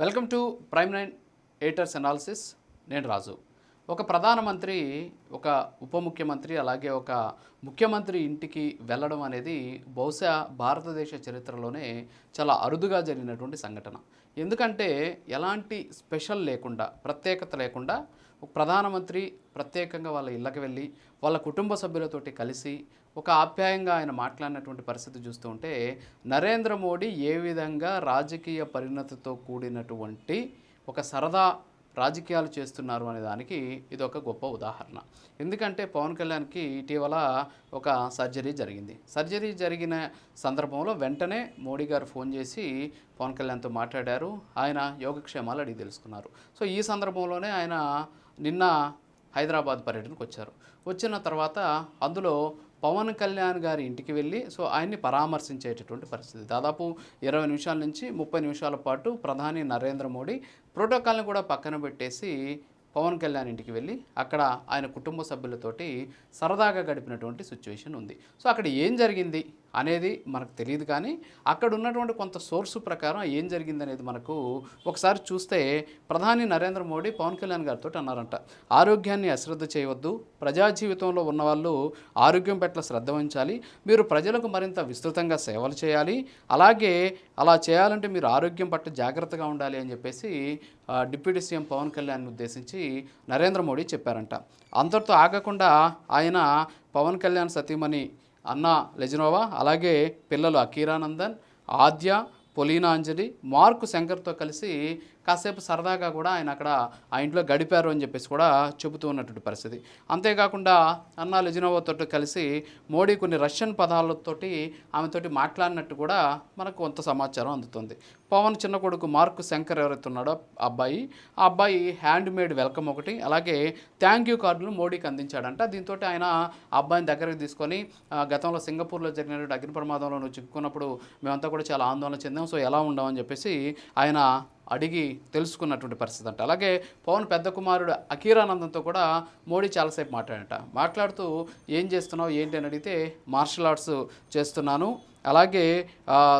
Welcome to prime nine ఎయిటర్స్ analysis. నేను రాజు. ఒక ప్రధానమంత్రి, ఒక ఉప ముఖ్యమంత్రి, అలాగే ఒక ముఖ్యమంత్రి ఇంటికి వెళ్ళడం అనేది బహుశా భారతదేశ చరిత్రలోనే చాలా అరుదుగా జరిగినటువంటి సంఘటన. ఎందుకంటే ఎలాంటి స్పెషల్ లేకుండా, ప్రత్యేకత లేకుండా ఒక ప్రధానమంత్రి ప్రత్యేకంగా వాళ్ళ ఇళ్ళకి వెళ్ళి వాళ్ళ కుటుంబ సభ్యులతోటి కలిసి ఒక ఆప్యాయంగా ఆయన మాట్లాడినటువంటి పరిస్థితి చూస్తూ ఉంటే, నరేంద్ర మోడీ ఏ విధంగా రాజకీయ పరిణతితో కూడినటువంటి ఒక సరదా రాజకీయాలు చేస్తున్నారు అనే దానికి ఇది ఒక గొప్ప ఉదాహరణ. ఎందుకంటే పవన్ కళ్యాణ్కి ఇటీవల ఒక సర్జరీ జరిగిన సందర్భంలో వెంటనే మోడీ గారు ఫోన్ చేసి పవన్ కళ్యాణ్తో మాట్లాడారు. ఆయన యోగక్షేమాలు అడిగి తెలుసుకున్నారు. సో ఈ సందర్భంలోనే ఆయన నిన్న హైదరాబాద్ పర్యటనకు వచ్చారు. వచ్చిన తర్వాత అందులో పవన్ కళ్యాణ్ గారి ఇంటికి వెళ్ళి ఆయన్ని పరామర్శించేటటువంటి పరిస్థితి. దాదాపు 20 నిమిషాల నుంచి 30 నిమిషాల పాటు ప్రధాని నరేంద్ర మోడీ ప్రోటోకాల్ని కూడా పక్కన పెట్టేసి పవన్ కళ్యాణ్ ఇంటికి వెళ్ళి అక్కడ ఆయన కుటుంబ సభ్యులతోటి సరదాగా గడిపినటువంటి సిచ్యువేషన్ ఉంది. సో అక్కడ ఏం జరిగింది అనేది మనకు తెలియదు, కానీ అక్కడ ఉన్నటువంటి కొంత సోర్సు ప్రకారం ఏం జరిగింది అనేది మనకు ఒకసారి చూస్తే, ప్రధాని నరేంద్ర మోడీ పవన్ కళ్యాణ్ గారితో అన్నారంట, ఆరోగ్యాన్ని అశ్రద్ధ చేయవద్దు, ప్రజా జీవితంలో ఉన్నవాళ్ళు ఆరోగ్యం పట్ల శ్రద్ధ వహించాలి, మీరు ప్రజలకు మరింత విస్తృతంగా సేవలు చేయాలి, అలాగే అలా చేయాలంటే మీరు ఆరోగ్యం పట్ల జాగ్రత్తగా ఉండాలి అని చెప్పేసి డిప్యూటీ సీఎం పవన్ కళ్యాణ్ని ఉద్దేశించి నరేంద్ర మోడీ చెప్పారంట. అంతటితో ఆగకుండా ఆయన పవన్ కళ్యాణ్ సతీమణి అన్నా లెజినోవా, అలాగే పిల్లలు అకీరానందన్, ఆద్య, పొలీనా అంజలి, మార్కు శంకర్తో కలిసి కాసేపు సరదాగా కూడా ఆయన అక్కడ ఆ ఇంట్లో గడిపారు అని చెప్పేసి కూడా చెబుతూ ఉన్నటువంటి పరిస్థితి. అంతేకాకుండా అన్నా లెజినోవాతో కలిసి మోడీ కొన్ని రష్యన్ పదాలతోటి ఆమెతోటి మాట్లాడినట్టు కూడా మనకు కొంత సమాచారం అందుతుంది. పవన్ చిన్న కొడుకు మార్కు శంకర్ ఎవరైతే ఉన్నాడో ఆ అబ్బాయి హ్యాండ్ మేడ్ వెల్కమ్ ఒకటి, అలాగే థ్యాంక్ యూ కార్డులు మోడీకి అందించాడంట. దీంతో ఆయన ఆ అబ్బాయిని దగ్గరికి తీసుకొని, గతంలో సింగపూర్లో జరిగినటువంటి అగ్ని ప్రమాదంలో నువ్వు చిక్కుకున్నప్పుడు మేమంతా కూడా చాలా ఆందోళన చెందాం, సో ఎలా ఉండమని చెప్పేసి ఆయన అడిగి తెలుసుకున్నటువంటి పరిస్థితి అంట. అలాగే పవన్ పెద్ద కుమారుడు అకీరానందంతో కూడా మోడీ చాలాసేపు మాట్లాడుతూ ఏం చేస్తున్నావు ఏంటి అని అడిగితే, మార్షల్ ఆర్ట్స్ చేస్తున్నాను, అలాగే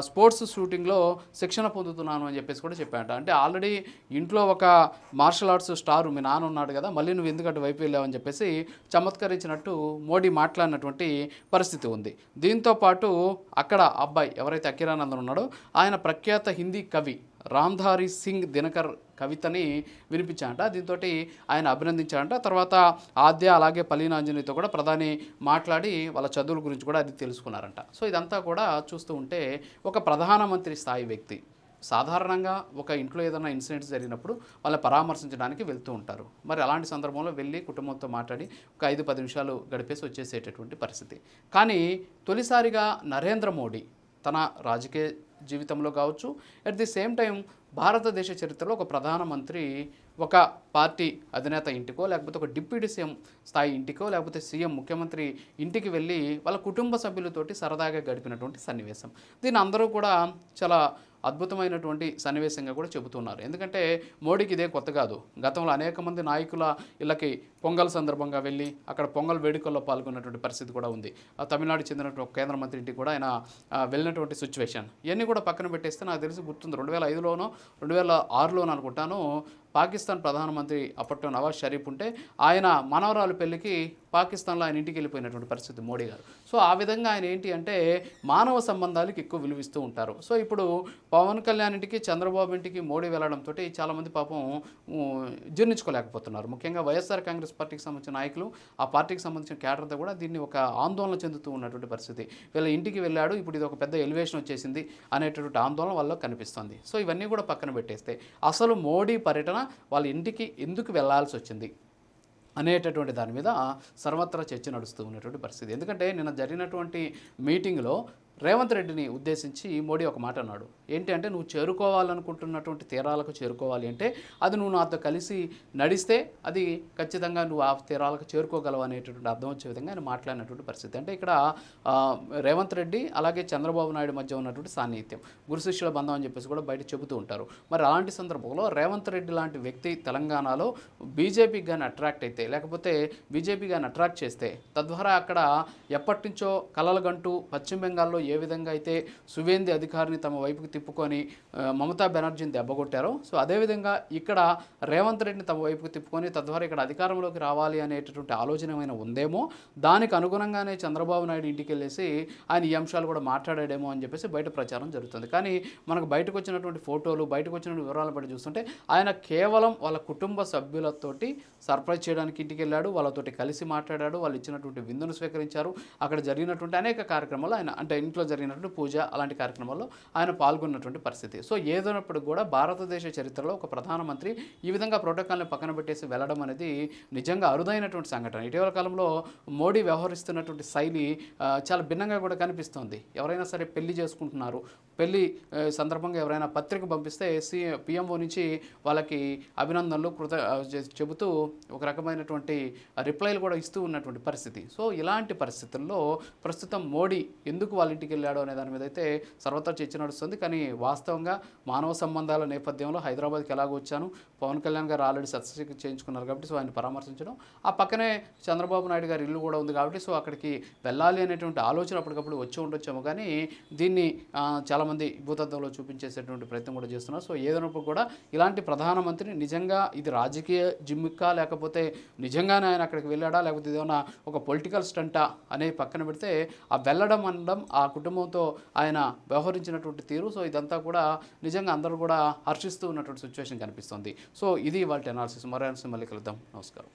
స్పోర్ట్స్ షూటింగ్లో శిక్షణ పొందుతున్నాను అని చెప్పేసి కూడా చెప్పాట. అంటే ఆల్రెడీ ఇంట్లో ఒక మార్షల్ ఆర్ట్స్ స్టారు మీ నాన్న ఉన్నాడు కదా, మళ్ళీ నువ్వు ఎందుకంటే వైపు వెళ్ళావని చెప్పేసి చమత్కరించినట్టు మోడీ మాట్లాడినటువంటి పరిస్థితి ఉంది. దీంతోపాటు అక్కడ అబ్బాయి ఎవరైతే అకీరానందన్ ఉన్నాడో ఆయన ప్రఖ్యాత హిందీ కవి రామ్ధారీ సింగ్ దినకర్ కవితని వినిపించాడంట. దీంతో ఆయన అభినందించాడంట. తర్వాత ఆద్య అలాగే పలీనాంజనితో కూడా ప్రధాని మాట్లాడి వాళ్ళ చదువుల గురించి కూడా అది తెలుసుకున్నారంట. సో ఇదంతా కూడా చూస్తూ ఉంటే ఒక ప్రధానమంత్రి స్థాయి వ్యక్తి సాధారణంగా ఒక ఇంట్లో ఏదైనా ఇన్సిడెంట్స్ జరిగినప్పుడు వాళ్ళని పరామర్శించడానికి వెళ్తూ ఉంటారు. మరి అలాంటి సందర్భంలో వెళ్ళి కుటుంబంతో మాట్లాడి ఒక 5-10 నిమిషాలు గడిపేసి వచ్చేసేటటువంటి పరిస్థితి. కానీ తొలిసారిగా నరేంద్ర మోడీ తన రాజకీయ జీవితంలో కావచ్చు, అట్ ది సేమ్ టైం భారతదేశ చరిత్రలో ఒక ప్రధానమంత్రి ఒక పార్టీ అధినేత ఇంటికో, లేకపోతే ఒక డిప్యూటీ సీఎం స్థాయి ఇంటికో, లేకపోతే సీఎం ముఖ్యమంత్రి ఇంటికి వెళ్ళి వాళ్ళ కుటుంబ సభ్యులతోటి సరదాగా గడిపినటువంటి సన్నివేశం. దీన్ని అందరూ కూడా చాలా అద్భుతమైనటువంటి సన్నివేశంగా కూడా చెబుతున్నారు. ఎందుకంటే మోడీకి ఇదే కొత్త కాదు. గతంలో అనేక మంది నాయకుల ఇళ్ళకి పొంగల్ సందర్భంగా వెళ్ళి అక్కడ పొంగల్ వేడుకల్లో పాల్గొన్నటువంటి పరిస్థితి కూడా ఉంది. తమిళనాడు చెందినటువంటి కేంద్ర మంత్రి ఇంటికి కూడా ఆయన వెళ్ళినటువంటి సిచ్యువేషన్. ఇవన్నీ కూడా పక్కన పెట్టేస్తే నాకు తెలిసి గుర్తుంది 2005లోనో 2006లోనో అనుకుంటాను, పాకిస్తాన్ ప్రధానమంత్రి అప్పట్లో నవాజ్ షరీఫ్ ఉంటే ఆయన మనవరాలు పెళ్లికి పాకిస్తాన్లో ఆయన ఇంటికి వెళ్ళిపోయినటువంటి పరిస్థితి మోడీ గారు. సో ఆ విధంగా ఆయన ఏంటి అంటే మానవ సంబంధాలకు ఎక్కువ విలువిస్తూ ఉంటారు. సో ఇప్పుడు పవన్ కళ్యాణ్ ఇంటికి చంద్రబాబు ఇంటికి మోడీ వెళ్ళడంతో చాలామంది పాపం జీర్ణించుకోలేకపోతున్నారు. ముఖ్యంగా వైఎస్ఆర్ కాంగ్రెస్ పార్టీకి సంబంధించిన నాయకులు, ఆ పార్టీకి సంబంధించిన క్యాడర్తో కూడా దీన్ని ఒక ఆందోళన చెందుతూ ఉన్నటువంటి పరిస్థితి. వీళ్ళ ఇంటికి వెళ్ళాడు, ఇప్పుడు ఇది ఒక పెద్ద ఎలివేషన్ వచ్చేసింది అనేటటువంటి ఆందోళన వాళ్ళలో కనిపిస్తుంది. సో ఇవన్నీ కూడా పక్కన పెట్టేస్తే అసలు మోడీ పర్యటన వాళ్ళ ఇంటికి ఎందుకు వెళ్లాల్సి వచ్చింది అనేటటువంటి దాని మీద సర్వత్రా చర్చ నడుస్తూ ఉన్నటువంటి పరిస్థితి. ఎందుకంటే నిన్న జరిగినటువంటి మీటింగ్లో రేవంత్ రెడ్డిని ఉద్దేశించి మోడీ ఒక మాట అన్నాడు. ఏంటి అంటే, నువ్వు చేరుకోవాలనుకుంటున్నటువంటి తీరాలకు చేరుకోవాలి అంటే అది నువ్వు నాతో కలిసి నడిస్తే అది ఖచ్చితంగా నువ్వు ఆ తీరాలకు చేరుకోగలవు అనేటటువంటి అర్థం వచ్చే విధంగా ఆయన మాట్లాడినటువంటి పరిస్థితి. అంటే ఇక్కడ రేవంత్ రెడ్డి అలాగే చంద్రబాబు నాయుడు మధ్య ఉన్నటువంటి సాన్నిహిత్యం, గురు శిష్యుల బంధం అని చెప్పేసి కూడా బయట చెబుతూ ఉంటారు. మరి అలాంటి సందర్భంలో రేవంత్ రెడ్డి లాంటి వ్యక్తి తెలంగాణలో బీజేపీకి కానీ అట్రాక్ట్ అయితే, లేకపోతే బీజేపీ కానీ అట్రాక్ట్ చేస్తే, తద్వారా అక్కడ ఎప్పటి నుంచో కలలుగంటూ పశ్చిమ బెంగాల్లో ఏ విధంగా అయితే సువేంది అధికారిని తమ వైపుకి తిప్పుకొని మమతా బెనర్జీని దెబ్బకొట్టారో, సో అదేవిధంగా ఇక్కడ రేవంత్ రెడ్డిని తమ వైపుకి తిప్పుకొని తద్వారా ఇక్కడ అధికారంలోకి రావాలి అనేటటువంటి ఆలోచన ఏమైనా ఉందేమో, దానికి అనుగుణంగానే చంద్రబాబు నాయుడు ఇంటికి వెళ్ళేసి ఆయన ఈ అంశాలు కూడా మాట్లాడాడేమో అని చెప్పేసి బయట ప్రచారం జరుగుతుంది. కానీ మనకు బయటకు వచ్చినటువంటి ఫోటోలు, బయటకు వచ్చిన వివరాలను బట్టి చూస్తుంటే ఆయన కేవలం వాళ్ళ కుటుంబ సభ్యులతోటి సర్ప్రైజ్ చేయడానికి ఇంటికి వెళ్ళాడు, వాళ్ళతోటి కలిసి మాట్లాడాడు, వాళ్ళు ఇచ్చినటువంటి విందును స్వీకరించారు, అక్కడ జరిగినటువంటి అనేక కార్యక్రమాలు ఆయన అంటే ఇంట్లో జరిగినటువంటి పూజ అలాంటి కార్యక్రమాల్లో ఆయన పాల్గొన్నటువంటి పరిస్థితి. సో ఏదైనప్పుడు కూడా భారతదేశ చరిత్రలో ఒక ప్రధానమంత్రి ఈ విధంగా ప్రోటోకాల్ని పక్కన పెట్టేసి వెళ్ళడం అనేది నిజంగా అరుదైనటువంటి సంఘటన. ఇటీవల కాలంలో మోడీ వ్యవహరిస్తున్నటువంటి శైలి చాలా భిన్నంగా కూడా కనిపిస్తుంది. ఎవరైనా సరే పెళ్లి చేసుకుంటున్నారు, పెళ్లి సందర్భంగా ఎవరైనా పత్రిక పంపిస్తే పిఎంఓ నుంచి వాళ్ళకి అభినందనలు చెబుతూ ఒక రకమైనటువంటి రిప్లైలు కూడా ఇస్తూ ఉన్నటువంటి పరిస్థితి. సో ఇలాంటి పరిస్థితుల్లో ప్రస్తుతం మోడీ ఎందుకు వాళ్ళ ఇంటికి వెళ్ళాడు అనే దాని మీద అయితే సర్వత్రా చర్చ నడుస్తుంది. కానీ వాస్తవంగా మానవ సంబంధాల నేపథ్యంలో హైదరాబాద్కి ఎలాగో వచ్చాను, పవన్ కళ్యాణ్ గారు ఆల్రెడీ శస్త్రచికిత్స చేయించుకున్నారు కాబట్టి సో ఆయన పరామర్శించడం, ఆ పక్కనే చంద్రబాబు నాయుడు గారి ఇల్లు కూడా ఉంది కాబట్టి సో అక్కడికి వెళ్ళాలి అనేటువంటి ఆలోచన అప్పటికప్పుడు వచ్చి ఉండొచ్చేమో. కానీ దీన్ని చాలామంది భూతత్వంలో చూపించేసేటువంటి ప్రయత్నం కూడా చేస్తున్నారు. సో ఏదైనప్పుడు కూడా ఇలాంటి ప్రధానమంత్రి నిజంగా ఇది రాజకీయ జిమ్మిక్కా, లేకపోతే నిజంగానే ఆయన అక్కడికి వెళ్ళాడా, లేకపోతే ఏదైనా ఒక పొలిటికల్ స్టంటా అనే పక్కన పెడితే ఆ వెళ్ళడం అనడం, ఆ కుటుంబంతో ఆయన వ్యవహరించినటువంటి తీరు, సో ఇదంతా కూడా నిజంగా అందరూ కూడా హర్షిస్తూ ఉన్నటువంటి సిచ్యువేషన్ కనిపిస్తుంది. సో ఇది వాళ్ళ అనాలిసిస్. మరో మళ్ళీ కలుద్దాం. నమస్కారం.